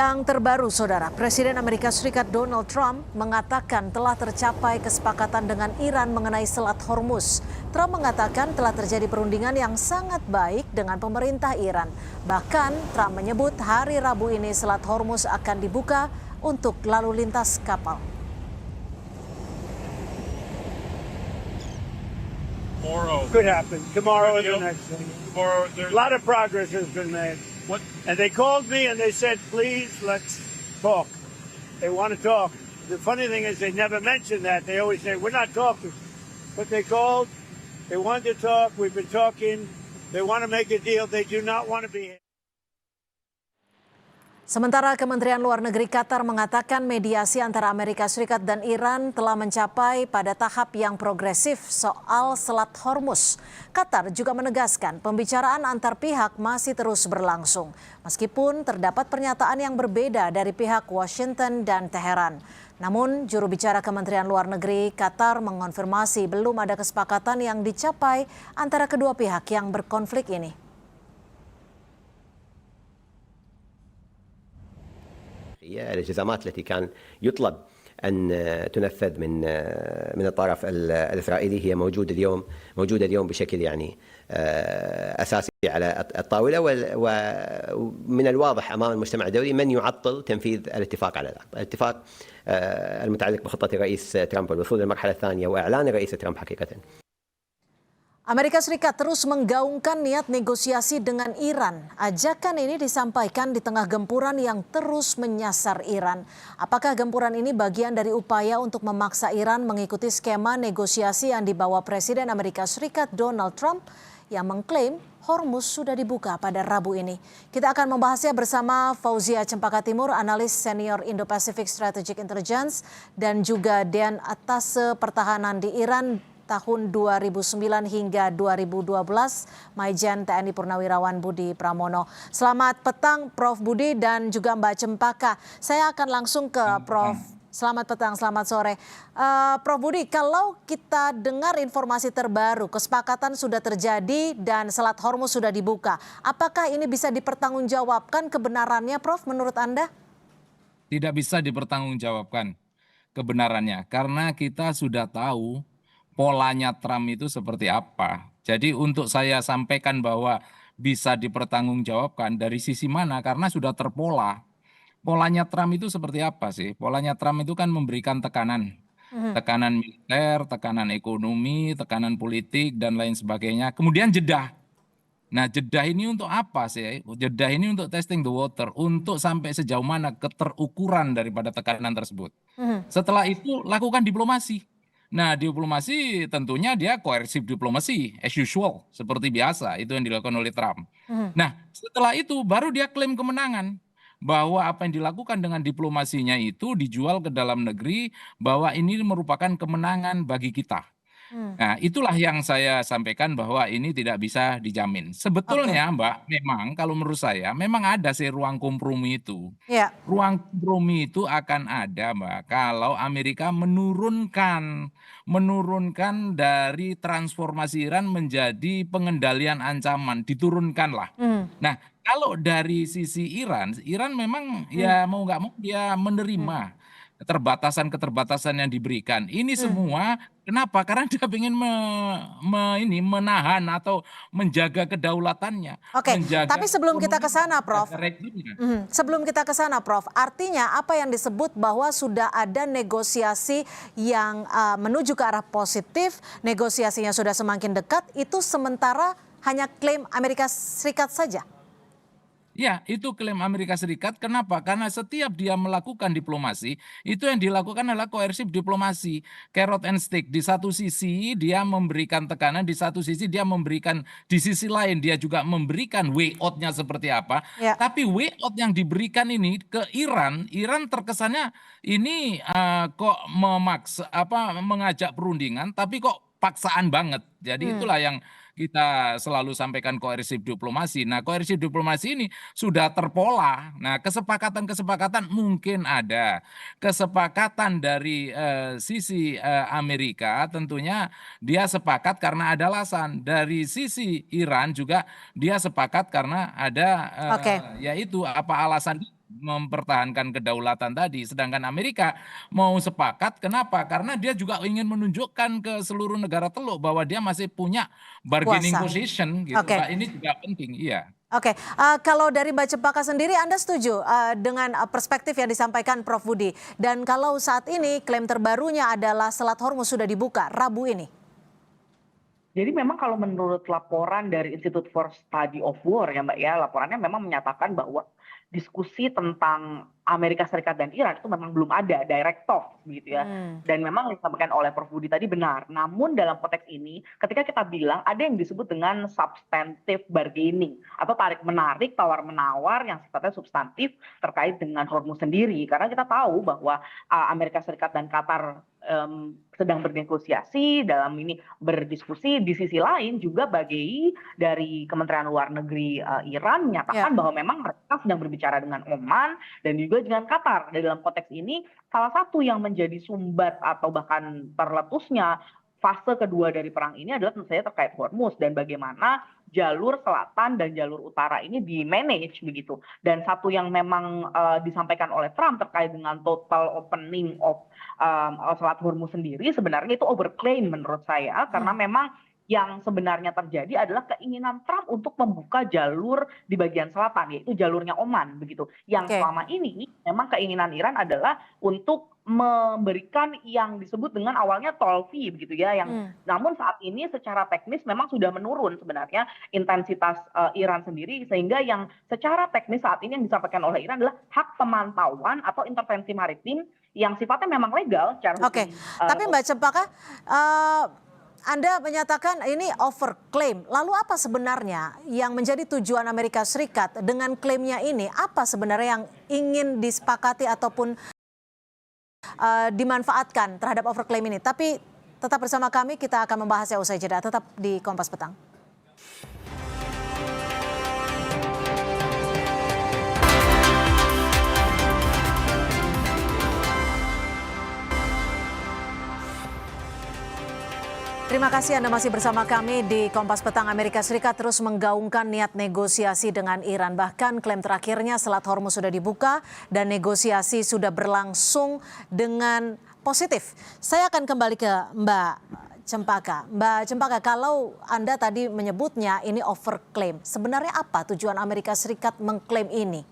Yang terbaru, Saudara, Presiden Amerika Serikat Donald Trump mengatakan telah tercapai kesepakatan dengan Iran mengenai Selat Hormuz. Trump mengatakan telah terjadi perundingan yang sangat baik dengan pemerintah Iran. Bahkan Trump menyebut hari Rabu ini Selat Hormuz akan dibuka untuk lalu lintas kapal. Could happen. Tomorrow is the next thing. A lot of progress has been made. What? And they called me and they said, please, let's talk. They want to talk. The funny thing is they never mention that. They always say, we're not talking. But they called. They wanted to talk. We've been talking. They want to make a deal. They do not want to be here. Sementara Kementerian Luar Negeri Qatar mengatakan mediasi antara Amerika Serikat dan Iran telah mencapai pada tahap yang progresif soal Selat Hormuz. Qatar juga menegaskan pembicaraan antar pihak masih terus berlangsung, meskipun terdapat pernyataan yang berbeda dari pihak Washington dan Teheran. Namun, juru bicara Kementerian Luar Negeri Qatar mengonfirmasi belum ada kesepakatan yang dicapai antara kedua pihak yang berkonflik ini. الالتزامات التي كان يطلب أن تنفذ من الطرف الإسرائيلي هي موجودة اليوم بشكل يعني أساسي على الطاولة، ومن الواضح أمام المجتمع الدولي من يعطل تنفيذ الاتفاق على الاتفاق المتعلق بخطة الرئيس ترامب والوصول للمرحلة الثانية وإعلان الرئيس ترامب حقيقة. Amerika Serikat terus menggaungkan niat negosiasi dengan Iran. Ajakan ini disampaikan di tengah gempuran yang terus menyasar Iran. Apakah gempuran ini bagian dari upaya untuk memaksa Iran mengikuti skema negosiasi yang dibawa Presiden Amerika Serikat Donald Trump yang mengklaim Hormuz sudah dibuka pada Rabu ini? Kita akan membahasnya bersama Fauzia Cempaka Timur, analis senior Indo-Pacific Strategic Intelligence, dan juga Dian Atase Pertahanan di Iran tahun 2009 hingga 2012, Maijen TNI Purnawirawan Budi Pramono. Selamat petang Prof Budi dan juga Mbak Cempaka. Saya akan langsung ke Prof. Selamat petang, selamat sore. Prof Budi, kalau kita dengar informasi terbaru, kesepakatan sudah terjadi dan Selat Hormuz sudah dibuka. Apakah ini bisa dipertanggungjawabkan kebenarannya, Prof, menurut Anda? Tidak bisa dipertanggungjawabkan kebenarannya karena kita sudah tahu polanya Trump itu seperti apa. Jadi untuk saya sampaikan bahwa bisa dipertanggungjawabkan dari sisi mana, karena sudah terpola. Polanya Trump itu seperti apa sih? Polanya Trump itu kan memberikan tekanan. Tekanan militer, tekanan ekonomi, tekanan politik, dan lain sebagainya. Kemudian jeda. Nah, jeda ini untuk apa sih? Jeda ini untuk testing the water, untuk sampai sejauh mana keterukuran daripada tekanan tersebut. Setelah itu lakukan diplomasi. Nah, diplomasi tentunya dia coercive diplomasi as usual, seperti biasa, itu yang dilakukan oleh Trump. Nah, setelah itu baru dia klaim kemenangan, bahwa apa yang dilakukan dengan diplomasinya itu dijual ke dalam negeri, bahwa ini merupakan kemenangan bagi kita. Nah, itulah yang saya sampaikan bahwa ini tidak bisa dijamin. Sebetulnya Mbak, memang kalau menurut saya memang ada sih ruang kompromi itu. Ya. Ruang kompromi itu akan ada Mbak kalau Amerika menurunkan dari transformasi Iran menjadi pengendalian ancaman, diturunkanlah. Nah, kalau dari sisi Iran memang ya mau nggak mau dia menerima keterbatasan yang diberikan. Ini semua kenapa? Karena dia ingin menahan atau menjaga kedaulatannya. Oke, menjaga tapi sebelum kita ke sana, Prof. menjaga rezimnya. Sebelum kita ke sana, Prof, artinya apa yang disebut bahwa sudah ada negosiasi yang menuju ke arah positif, negosiasinya sudah semakin dekat, itu sementara hanya klaim Amerika Serikat saja? Ya, itu klaim Amerika Serikat. Kenapa? Karena setiap dia melakukan diplomasi, itu yang dilakukan adalah coercive diplomasi. Carrot and stick. Di satu sisi dia memberikan tekanan, di satu sisi dia memberikan, di sisi lain dia juga memberikan way out-nya seperti apa. Ya. Tapi way out yang diberikan ini ke Iran terkesannya ini kok mengajak perundingan, tapi kok paksaan banget. Jadi itulah yang kita selalu sampaikan coercive diplomasi. Nah, coercive diplomasi ini sudah terpola. Nah, kesepakatan mungkin ada. Kesepakatan dari sisi Amerika tentunya dia sepakat karena ada alasan. Dari sisi Iran juga dia sepakat karena ada yaitu apa alasan mempertahankan kedaulatan tadi. Sedangkan Amerika mau sepakat, kenapa? Karena dia juga ingin menunjukkan ke seluruh negara Teluk bahwa dia masih punya bargaining Kuasa. position gitu, Oke. Mbak. Ini juga penting, iya. Oke, kalau dari Mbak Cempaka sendiri, Anda setuju dengan perspektif yang disampaikan Prof. Budi? Dan kalau saat ini klaim terbarunya adalah Selat Hormuz sudah dibuka Rabu ini? Jadi memang kalau menurut laporan dari Institute for Study of War ya Mbak ya, laporannya memang menyatakan bahwa diskusi tentang Amerika Serikat dan Iran itu memang belum ada direct talk gitu ya. Dan memang yang disampaikan oleh Prof. Budi tadi benar. Namun dalam konteks ini ketika kita bilang ada yang disebut dengan substantive bargaining atau tarik menarik, tawar menawar yang sifatnya substantif terkait dengan Hormuz sendiri. Karena kita tahu bahwa Amerika Serikat dan Qatar sedang bernegosiasi dalam ini berdiskusi. Di sisi lain juga Baghei dari Kementerian Luar Negeri Iran menyatakan bahwa memang mereka sedang berbicara dengan Oman dan juga dengan Qatar. Dan dalam konteks ini salah satu yang menjadi sumbat atau bahkan terletusnya fase kedua dari perang ini adalah tentu saja terkait Hormuz dan bagaimana jalur selatan dan jalur utara ini di manage begitu. Dan satu yang memang disampaikan oleh Trump terkait dengan total opening of Selat Hormuz sendiri sebenarnya itu overclaim menurut saya karena memang yang sebenarnya terjadi adalah keinginan Trump untuk membuka jalur di bagian selatan, yaitu jalurnya Oman begitu. Yang selama ini memang keinginan Iran adalah untuk memberikan yang disebut dengan awalnya tol fee begitu ya, yang namun saat ini secara teknis memang sudah menurun sebenarnya intensitas Iran sendiri, sehingga yang secara teknis saat ini yang disampaikan oleh Iran adalah hak pemantauan atau intervensi maritim yang sifatnya memang legal secara hukum. Oke, tapi Mbak Cempaka, Anda menyatakan ini overclaim. Lalu apa sebenarnya yang menjadi tujuan Amerika Serikat dengan klaimnya ini? Apa sebenarnya yang ingin disepakati ataupun dimanfaatkan terhadap overclaim ini? Tapi tetap bersama kami, kita akan membahasnya usai jeda. Tetap di Kompas Petang. Terima kasih Anda masih bersama kami di Kompas Petang. Amerika Serikat terus menggaungkan niat negosiasi dengan Iran. Bahkan klaim terakhirnya Selat Hormuz sudah dibuka dan negosiasi sudah berlangsung dengan positif. Saya akan kembali ke Mbak Cempaka. Mbak Cempaka, kalau Anda tadi menyebutnya ini overclaim, sebenarnya apa tujuan Amerika Serikat mengklaim ini?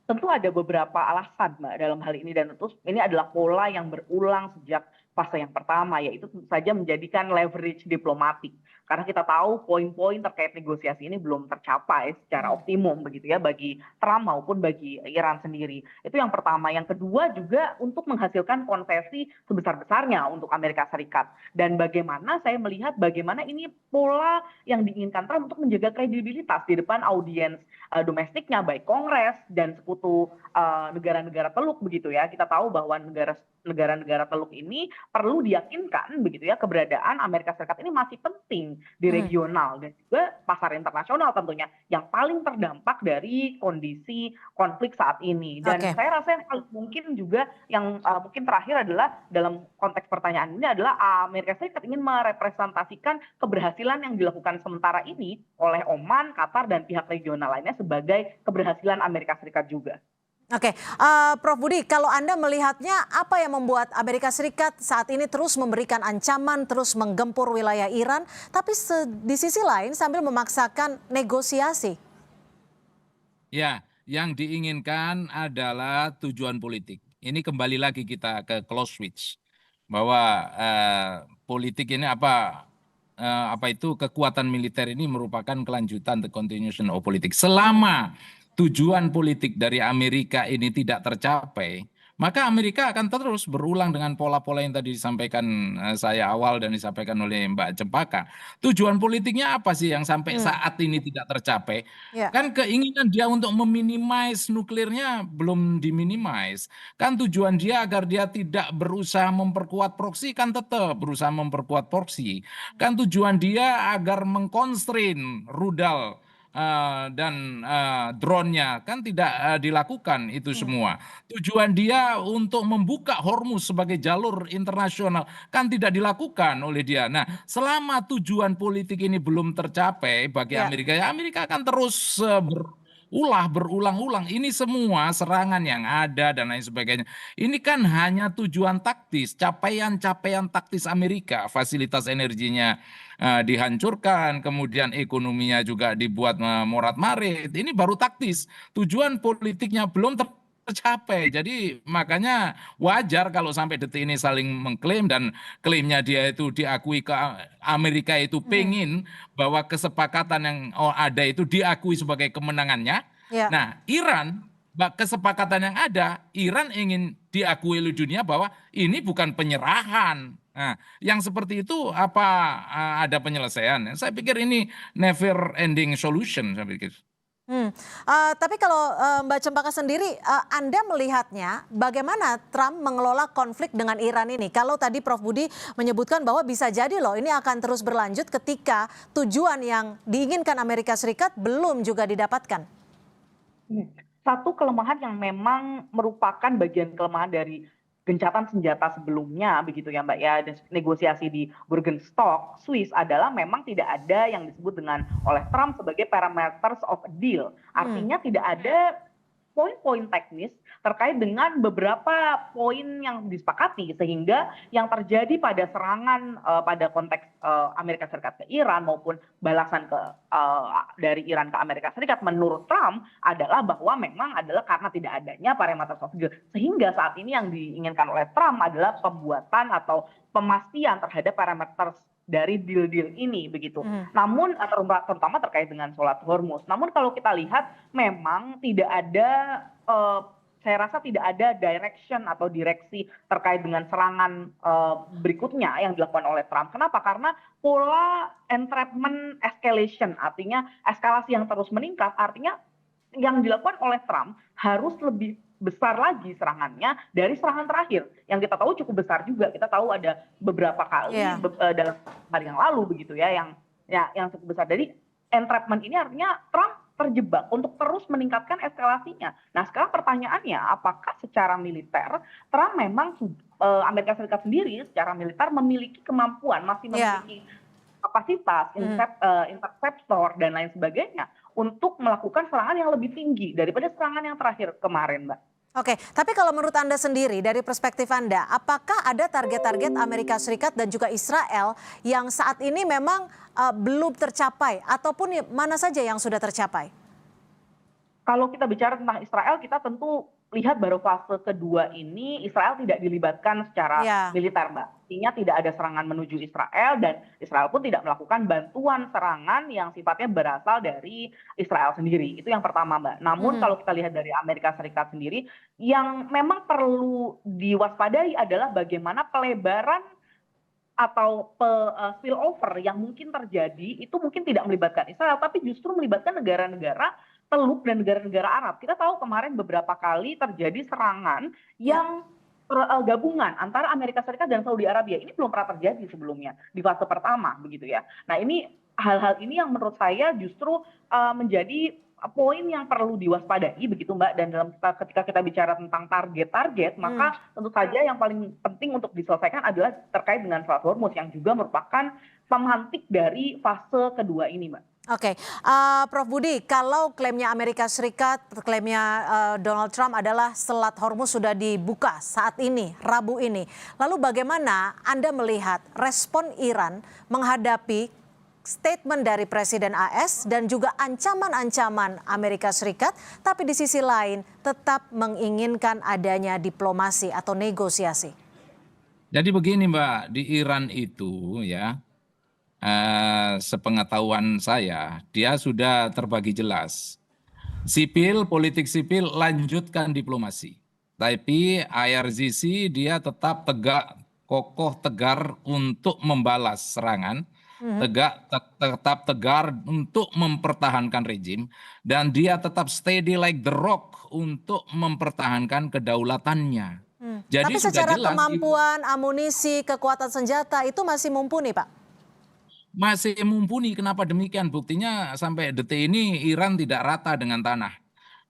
Tentu ada beberapa alasan Mbak dalam hal ini, dan tentu ini adalah pola yang berulang sejak fase yang pertama, yaitu tentu saja menjadikan leverage diplomatik. Karena kita tahu poin-poin terkait negosiasi ini belum tercapai secara optimum begitu ya bagi Trump maupun bagi Iran sendiri. Itu yang pertama. Yang kedua juga untuk menghasilkan konsesi sebesar-besarnya untuk Amerika Serikat. Dan bagaimana saya melihat bagaimana ini pola yang diinginkan Trump untuk menjaga kredibilitas di depan audiens domestiknya, baik Kongres dan sekutu negara-negara Teluk begitu ya. Kita tahu bahwa negara-negara Teluk ini perlu diyakinkan begitu ya keberadaan Amerika Serikat ini masih penting di regional dan juga pasar internasional tentunya yang paling terdampak dari kondisi konflik saat ini. Dan saya rasa yang paling mungkin juga yang mungkin terakhir adalah dalam konteks pertanyaan ini adalah Amerika Serikat ingin merepresentasikan keberhasilan yang dilakukan sementara ini oleh Oman, Qatar dan pihak regional lainnya sebagai keberhasilan Amerika Serikat juga. Oke, Prof. Budi, kalau Anda melihatnya apa yang membuat Amerika Serikat saat ini terus memberikan ancaman, terus menggempur wilayah Iran, tapi di sisi lain sambil memaksakan negosiasi? Ya, yang diinginkan adalah tujuan politik. Ini kembali lagi kita ke close switch, bahwa politik ini apa itu kekuatan militer ini merupakan kelanjutan the continuation of politik. Selama tujuan politik dari Amerika ini tidak tercapai, maka Amerika akan terus berulang dengan pola-pola yang tadi disampaikan saya awal dan disampaikan oleh Mbak Cempaka. Tujuan politiknya apa sih yang sampai saat ini tidak tercapai? Kan keinginan dia untuk meminimais nuklirnya belum diminimais. Kan tujuan dia agar dia tidak berusaha memperkuat proksi, kan tetap berusaha memperkuat proksi. Kan tujuan dia agar mengkonstrain rudal dan drone-nya kan tidak dilakukan itu semua. Tujuan dia untuk membuka Hormuz sebagai jalur internasional kan tidak dilakukan oleh dia. Nah, selama tujuan politik ini belum tercapai bagi Amerika, ya Amerika akan terus berulang-ulang. Ini semua serangan yang ada dan lain sebagainya. Ini kan hanya tujuan taktis, capaian-capaian taktis Amerika, fasilitas energinya dihancurkan, kemudian ekonominya juga dibuat morat-marit. Ini baru taktis. Tujuan politiknya belum tercapai. Jadi makanya wajar kalau sampai detik ini saling mengklaim dan klaimnya dia itu diakui ke Amerika itu pengin bahwa kesepakatan yang ada itu diakui sebagai kemenangannya. Ya. Nah, kesepakatan yang ada, Iran ingin diakui oleh dunia bahwa ini bukan penyerahan. Nah, yang seperti itu apa ada penyelesaian? Saya pikir ini never ending solution, saya pikir. Tapi kalau Mbak Cempaka sendiri, Anda melihatnya bagaimana Trump mengelola konflik dengan Iran ini? Kalau tadi Prof. Budi menyebutkan bahwa bisa jadi loh ini akan terus berlanjut ketika tujuan yang diinginkan Amerika Serikat belum juga didapatkan. Satu kelemahan yang memang merupakan bagian kelemahan dari gencatan senjata sebelumnya begitu ya Mbak ya, dan negosiasi di Burgenstock, Swiss adalah memang tidak ada yang disebut dengan oleh Trump sebagai parameters of a deal. Artinya tidak ada poin-poin teknis terkait dengan beberapa poin yang disepakati, sehingga yang terjadi pada serangan pada konteks Amerika Serikat ke Iran maupun balasan dari Iran ke Amerika Serikat menurut Trump adalah bahwa memang adalah karena tidak adanya parameter of deal, sehingga saat ini yang diinginkan oleh Trump adalah pembuatan atau pemastian terhadap parameter dari deal-deal ini begitu. Namun terutama terkait dengan sholat Hormuz. Namun kalau kita lihat memang tidak ada saya rasa tidak ada direction atau direksi terkait dengan serangan berikutnya yang dilakukan oleh Trump. Kenapa? Karena pola entrapment escalation, artinya eskalasi yang terus meningkat, artinya yang dilakukan oleh Trump harus lebih besar lagi serangannya dari serangan terakhir yang kita tahu cukup besar juga. Kita tahu ada beberapa kali dalam hari yang lalu begitu ya yang cukup besar. Jadi entrapment ini artinya Trump terjebak untuk terus meningkatkan eskalasinya. Nah, sekarang pertanyaannya, apakah secara militer Trump memang Amerika Serikat sendiri secara militer memiliki kemampuan, masih memiliki kapasitas, interceptor dan lain sebagainya untuk melakukan serangan yang lebih tinggi daripada serangan yang terakhir kemarin, Mbak. Oke, tapi kalau menurut Anda sendiri, dari perspektif Anda, apakah ada target-target Amerika Serikat dan juga Israel yang saat ini memang belum tercapai, ataupun mana saja yang sudah tercapai? Kalau kita bicara tentang Israel, kita tentu lihat baru fase kedua ini Israel tidak dilibatkan secara militer, Mbak. Artinya tidak ada serangan menuju Israel dan Israel pun tidak melakukan bantuan serangan yang sifatnya berasal dari Israel sendiri. Itu yang pertama, Mbak. Namun kalau kita lihat dari Amerika Serikat sendiri, yang memang perlu diwaspadai adalah bagaimana pelebaran atau spillover yang mungkin terjadi itu mungkin tidak melibatkan Israel, tapi justru melibatkan negara-negara Teluk dan negara-negara Arab. Kita tahu kemarin beberapa kali terjadi serangan yang gabungan antara Amerika Serikat dan Saudi Arabia. Ini belum pernah terjadi sebelumnya di fase pertama begitu ya. Nah, ini hal-hal ini yang menurut saya justru menjadi poin yang perlu diwaspadai begitu Mbak. Dan ketika kita bicara tentang target-target, maka tentu saja yang paling penting untuk diselesaikan adalah terkait dengan Selat Hormuz yang juga merupakan pemantik dari fase kedua ini, Mbak. Oke, Prof. Budi, kalau klaimnya Amerika Serikat, klaimnya Donald Trump adalah Selat Hormuz sudah dibuka saat ini, Rabu ini. Lalu bagaimana Anda melihat respon Iran menghadapi statement dari Presiden AS dan juga ancaman-ancaman Amerika Serikat, tapi di sisi lain tetap menginginkan adanya diplomasi atau negosiasi? Jadi begini Mbak, di Iran itu ya, sepengetahuan saya, dia sudah terbagi jelas. Sipil, politik sipil, lanjutkan diplomasi. Tapi IRGC dia tetap tegak, kokoh, tegar untuk membalas serangan. Tetap tegar untuk mempertahankan rejim. Dan dia tetap steady like the rock untuk mempertahankan kedaulatannya. Jadi tapi secara kemampuan, amunisi, kekuatan senjata itu masih mumpuni, Pak? Masih mumpuni. Kenapa demikian? Buktinya sampai detik ini Iran tidak rata dengan tanah.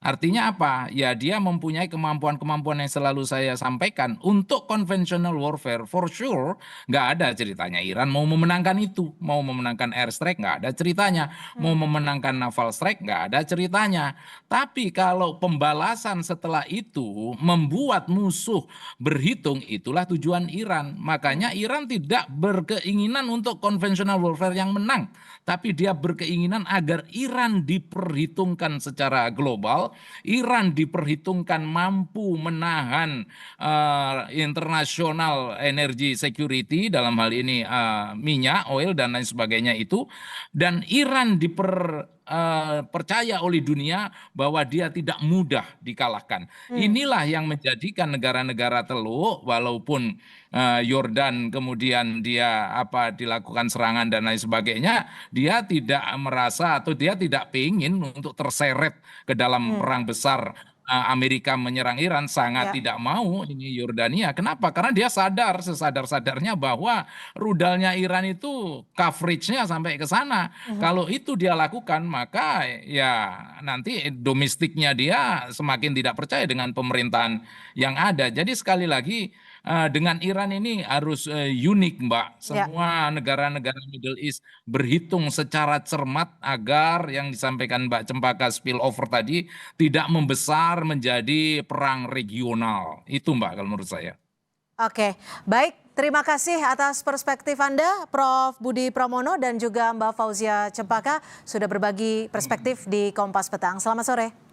Artinya apa? Ya dia mempunyai kemampuan-kemampuan yang selalu saya sampaikan. Untuk conventional warfare, for sure, nggak ada ceritanya Iran mau memenangkan itu. Mau memenangkan airstrike, nggak ada ceritanya. Mau memenangkan naval strike, nggak ada ceritanya. Tapi kalau pembalasan setelah itu membuat musuh berhitung, itulah tujuan Iran. Makanya Iran tidak berkeinginan untuk conventional warfare yang menang. Tapi dia berkeinginan agar Iran diperhitungkan secara global, Iran diperhitungkan mampu menahan international energy security, dalam hal ini minyak, oil dan lain sebagainya itu, dan Iran percaya oleh dunia bahwa dia tidak mudah dikalahkan. Inilah yang menjadikan negara-negara Teluk, walaupun Yordan kemudian dia dilakukan serangan dan lain sebagainya, dia tidak merasa atau dia tidak ingin untuk terseret ke dalam perang besar. Amerika menyerang Iran, sangat Ya. tidak mau ini Yordania. Kenapa? Karena dia sadar sesadar-sadarnya bahwa rudalnya Iran itu coveragenya sampai ke sana. Kalau itu dia lakukan, maka ya nanti domestiknya dia semakin tidak percaya dengan pemerintahan yang ada. Jadi sekali lagi dengan Iran ini harus unik, Mbak. Ya. Semua negara-negara Middle East berhitung secara cermat agar yang disampaikan Mbak Cempaka spillover tadi tidak membesar menjadi perang regional. Itu, Mbak, kalau menurut saya. Oke, baik. Terima kasih atas perspektif Anda, Prof. Budi Pramono dan juga Mbak Fauzia Cempaka sudah berbagi perspektif di Kompas Petang. Selamat sore.